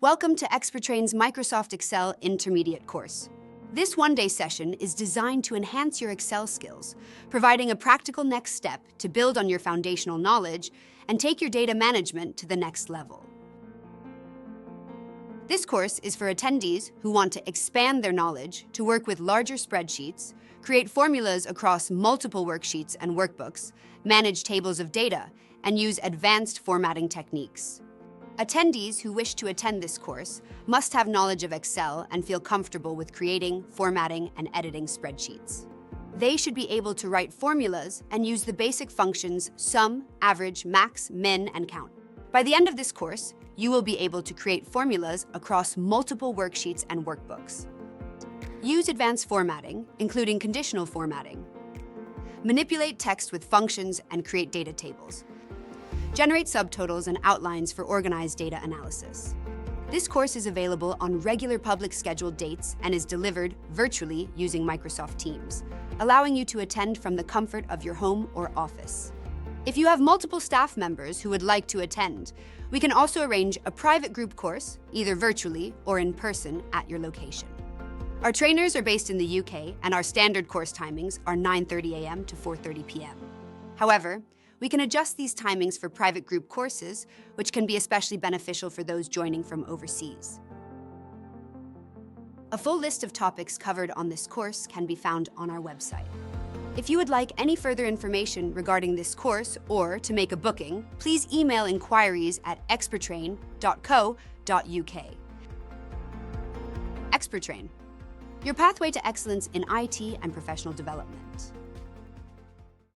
Welcome to ExperTrain's Microsoft Excel Intermediate course. This one-day session is designed to enhance your Excel skills, providing a practical next step to build on your foundational knowledge and take your data management to the next level. This course is for attendees who want to expand their knowledge to work with larger spreadsheets, create formulas across multiple worksheets and workbooks, manage tables of data, and use advanced formatting techniques. Attendees who wish to attend this course must have knowledge of Excel and feel comfortable with creating, formatting, and editing spreadsheets. They should be able to write formulas and use the basic functions sum, average, max, min, and count. By the end of this course, you will be able to create formulas across multiple worksheets and workbooks. Use advanced formatting, including conditional formatting. Manipulate text with functions and create data tables. Generate subtotals and outlines for organized data analysis. This course is available on regular public scheduled dates and is delivered virtually using Microsoft Teams, allowing you to attend from the comfort of your home or office. If you have multiple staff members who would like to attend, we can also arrange a private group course, either virtually or in person at your location. Our trainers are based in the UK, and our standard course timings are 9:30 a.m. to 4:30 p.m. However, we can adjust these timings for private group courses, which can be especially beneficial for those joining from overseas. A full list of topics covered on this course can be found on our website. If you would like any further information regarding this course or to make a booking, please email inquiries at expertrain.co.uk. ExperTrain, your pathway to excellence in IT and professional development.